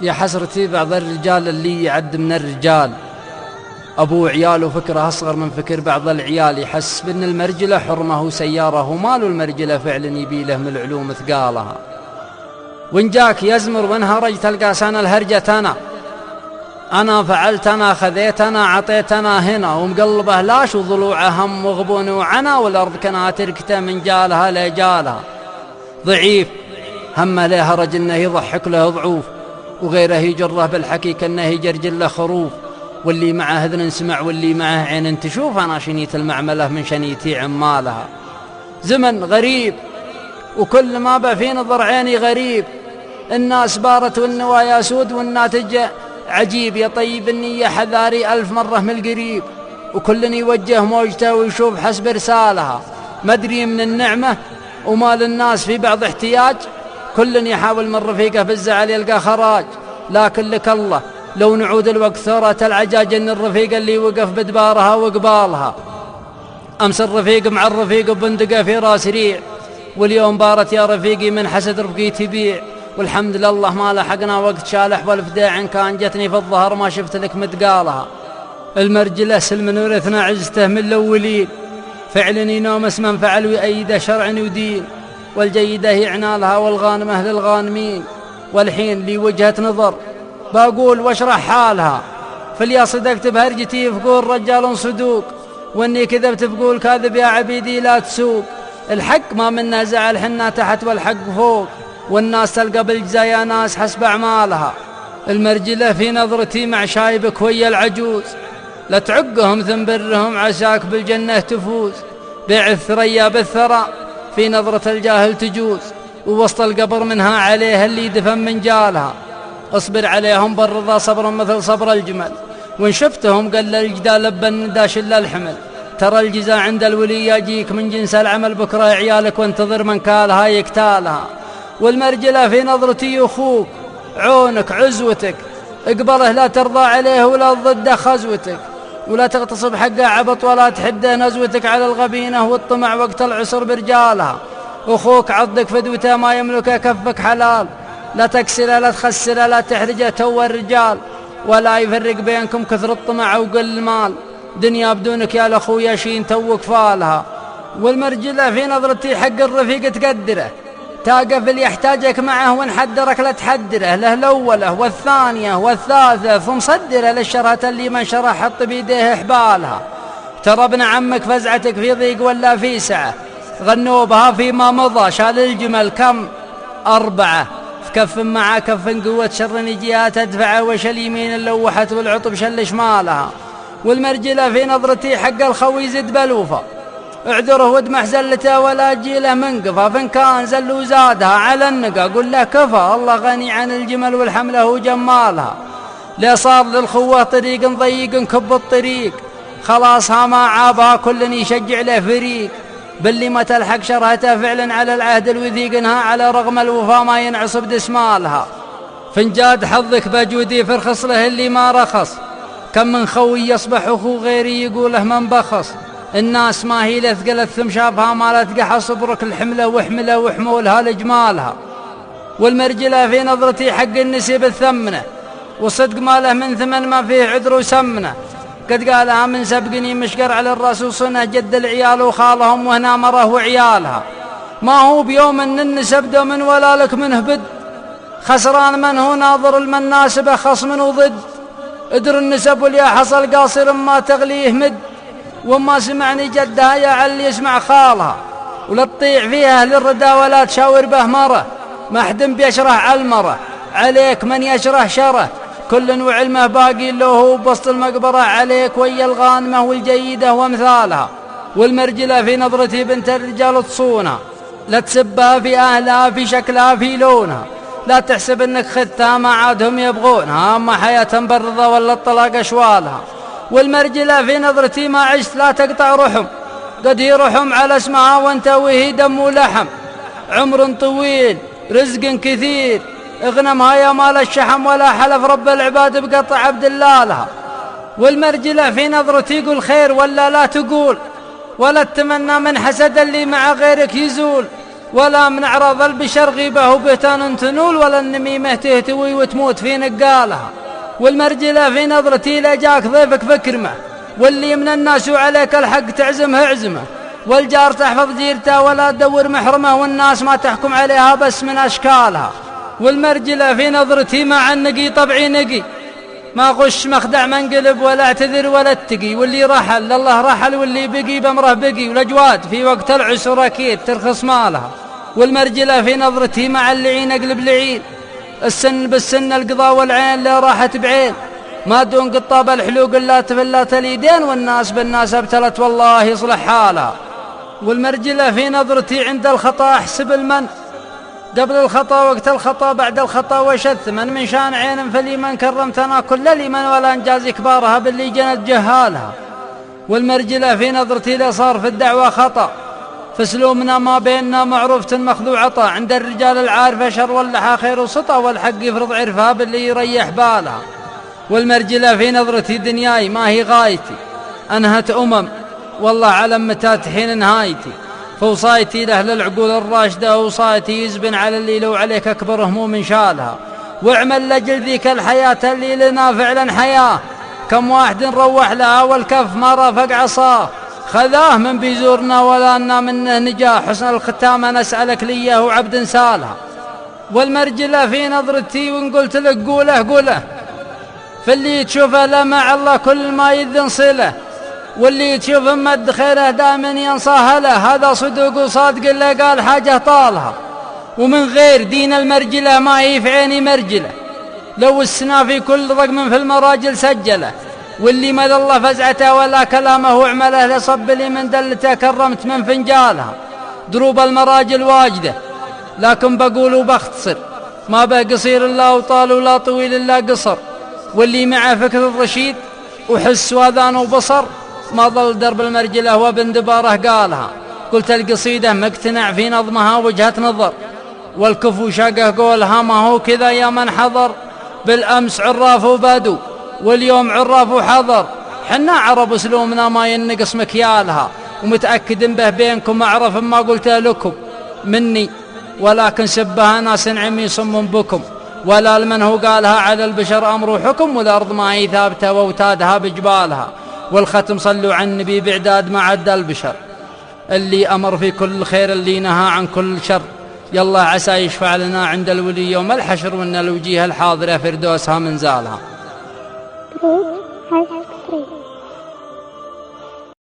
يا حسرتي بعض الرجال اللي يعد من الرجال، أبو عياله فكره أصغر من فكر بعض العيال، يحس بأن المرجلة حرمه وسياره ومال المرجلة فعلا يبيله من العلوم ثقالها. وإن جاك يزمر وانهرج تلقى سنة الهرجة أنا فعلت أنا خذيت أنا عطيت أنا هنا، ومقلبه لاش وضلوعه هم وغبون وعنا، والأرض كنا تركته من جالها لجالها. ضعيف هم له هرج إنه يضحك له ضعوف، وغيره يجره بالحكي كأنه يجرجل له خروف، واللي معه اذن سمع واللي معه عين تشوف، أنا شنيت المعملة من شنيتي عمالها. زمن غريب وكل ما بفي نظر عيني غريب، الناس بارت والنوايا سود والناتج عجيب، يا طيب النية حذاري ألف مرة من القريب، وكل يوجه موجته ويشوف حسب رسالها. مدري من النعمة ومال الناس في بعض احتياج، كل يحاول من رفيقه في الزعل يلقى خراج، لكن لك الله لو نعود الوقت ثورة العجاج ان الرفيق اللي وقف بدبارها وقبالها. امس الرفيق مع الرفيق بندقه في راس ريع، واليوم بارت يا رفيقي من حسد رفقي تبيع، والحمد لله ما لحقنا وقت شالح والفداع، إن كان جتني في الظهر ما شفت لك متقالها. المرجلة سلم ورثنا عزته من الأولين، فعل ينوم اسما فعل ويأيده شرع ودين، والجيدة يعنى لها والغانمة للغانمين. والحين لي وجهة نظر بقول واشرح حالها، فليا صدقت بهرجتي فقول رجال صدوق، واني كذبت فقول كاذب يا عبيدي لا تسوق. الحق ما منا زعل حنا تحت والحق فوق، والناس تلقى بالجزايا ناس حسب أعمالها. المرجلة في نظرتي مع شايبك ويا العجوز، لا تعقهم ذنبرهم عساك بالجنة تفوز. بيع الثريا بالثرى في نظرة الجاهل تجوز، ووسط القبر منها عليه اللي دفن من جالها. اصبر عليهم بالرضا صبرا مثل صبر الجمل، وان شفتهم قل الجدال لبن داش الا الحمل. ترى الجزاء عند الولي يجيك من جنس العمل، بكره عيالك وانتظر من كالها يكتالها. والمرجلة في نظرتي أخوك عونك عزوتك، اقبله لا ترضى عليه ولا ضد خزوتك، ولا تغتصب حقه عبط ولا تحده نزوتك على الغبينة والطمع وقت العسر برجالها. أخوك عضك فدوته ما يملكه كفك حلال، لا تكسره لا تخسره لا تحرجه تو الرجال، ولا يفرق بينكم كثر الطمع وقل المال، دنيا بدونك يا الأخويا شين توك فالها. والمرجلة في نظرتي حق الرفيق تقدره، تاقف اللي يحتاجك معه وان حدرك لا تحدره، له الأولى والثانية والثالثة ثم صدره للشرهة اللي من شرح حط بيديه حبالها. ترى ابن عمك فزعتك في ضيق ولا في سعة، غنوا بها فيما مضى شال الجمل كم 4 في كف مع كف قوة شر جهات تدفعه، وش اليمين اللوحت والعطب شل شمالها. والمرجلة في نظرتي حق الخوي زد بلوفة، اعذره وادمح زلته ولا جيله منقفه، فان كان زل وزادها على النقا قل له كفى، الله غني عن الجمل والحمله وجمالها. لا صار للخوه طريق ضيق كب الطريق، خلاصها ما عابها كل يشجع له فريق، باللي ما تلحق شرهته فعلا على العهد الوثيق، انها على رغم الوفا ما ينعصب دسمالها. فانجاد حظك بجودي فرخص له اللي ما رخص، كم من خوي يصبح اخو غيري يقوله من بخص. الناس ما هي لثقلت ثم شافها ما لتقح صبرك الحملة واحملة وحمولها لجمالها. والمرجلة في نظرتي حق النسي بالثمنة، والصدق ما له من ثمن ما فيه عذر وسمنة، قد قالها من سبقني مشقر على الرسول صنه جد العيال وخالهم وهنا مره وعيالها. ما هو بيوم ان النسب من ولا لك منه بد، خسران من هو ناظر المناسبة خصم وضد. ادر النسب واليا حصل قاصر ما تغليه مد، وما سمعني جدها يا علي يسمع خالها، ولا تطيع فيها للردى ولا تشاور به مره، ما حد بيشرح على المره عليك من يشرح شره، كل وعلمه باقي له هو بسط المقبره عليك ويا الغانمه والجيده وامثالها. والمرجله في نظرتي بنت الرجال تصونها، لا تسبها في اهلها في شكلها في لونها، لا تحسب انك خدتها ما عادهم يبغونها، اما حياه برضه ولا الطلاق اشوالها. والمرجلة في نظرتي ما عشت لا تقطع رحم، قد هي رحم على اسمها وانت وهي دم ولحم، عمر طويل رزق كثير اغنمها يا مال الشحم، ولا حلف رب العباد بقطع عبد الله لها. والمرجلة في نظرتي قل خير ولا لا تقول، ولا تتمنى من حسد اللي مع غيرك يزول، ولا من أعراض البشر غيبة وبهتان تنول، ولا النميمة تهتوي وتموت في نقالها. والمرجلة في نظرتي لجاك ضيفك فكرمه، واللي من الناس وعليك الحق تعزمه اعزمه، والجار تحفظ جيرته ولا تدور محرمه، والناس ما تحكم عليها بس من أشكالها. والمرجلة في نظرتي مع النقي طبعي نقي، ما غش مخدع منقلب ولا اعتذر ولا اتقي، واللي رحل لله رحل، واللي بقي بأمره بقي، والأجواد في وقت العسر أكيد ترخص مالها. والمرجلة في نظرتي مع اللعين اقلب لعين، السن بالسن القضاء والعين لا راحت بعين، ما دون قطاب الحلوق الا تفلت اليدين، والناس بالناس ابتلت والله يصلح حالها. والمرجلة في نظرتي عند الخطا احسب المن، قبل الخطا وقت الخطا بعد الخطا وشث من شان عين، فليمن كرمتنا كل لمن ولا انجاز كبارها باللي جنت جهالها. والمرجلة في نظرتي لا صار في الدعوة خطا، فسلومنا ما بيننا معروف مخذوع عطا، عند الرجال العارفة شر واللحى خير وسطا، والحق يفرض عرفها باللي يريح بالها. والمرجلة في نظرتي دنياي ما هي غايتي، أنهت والله علم متى تحين نهايتي، فوصايتي لأهل العقول الراشدة وصايتي يزبن على اللي لو عليك أكبر هموم شالها. واعمل لجل ذيك الحياة اللي لنا فعلا حياة، كم واحد نروح لها والكف ما رافق عصاه، خذاه من بيزورنا ولا أنا منه نجاه، حسن الختامة نسألك ليه وعبد سالها. والمرجلة في نظرتي وإن قلت لك قوله، فاللي تشوفه لمع الله كل ما يذن صله، واللي تشوف مد خيره دائما ينصاها له، هذا صدق وصادق اللي قال حاجة طالها. ومن غير دين المرجلة ما هي في عيني مرجلة، لو السنا في كل رقم في المراجل سجله، واللي مد الله فزعته ولا كلامه وعمله، لصب لي من دلته كرمت من فنجالها. دروب المراجل واجده لكن بقول وبختصر، ما بقى قصير الا وطال ولا طويل الا قصر، واللي معه فكر الرشيد وحس واذان وبصر، ما ظل درب المرجلة وابن دباره قالها. قلت القصيدة مقتنع في نظمها وجهة نظر، والكفو شقه قولها ما هو كذا يا من حضر، بالأمس عراف وبدو واليوم عراف وحضر، حنا عرب اسلومنا ما ينقص مكيالها، ومتأكد به بينكم أعرف ما قلته لكم مني، ولكن سبها ناس عمي صم بكم، ولا لمن هو قالها على البشر أمر وحكم، والأرض ما هي ثابتة وأوتادها بجبالها، والختم صلوا عن النبي بعداد ما عد البشر، اللي أمر في كل خير اللي نهى عن كل شر، يلا عسى يشفع لنا عند الولي يوم الحشر، وإن الوجيه الحاضرة فردوسها منزالها.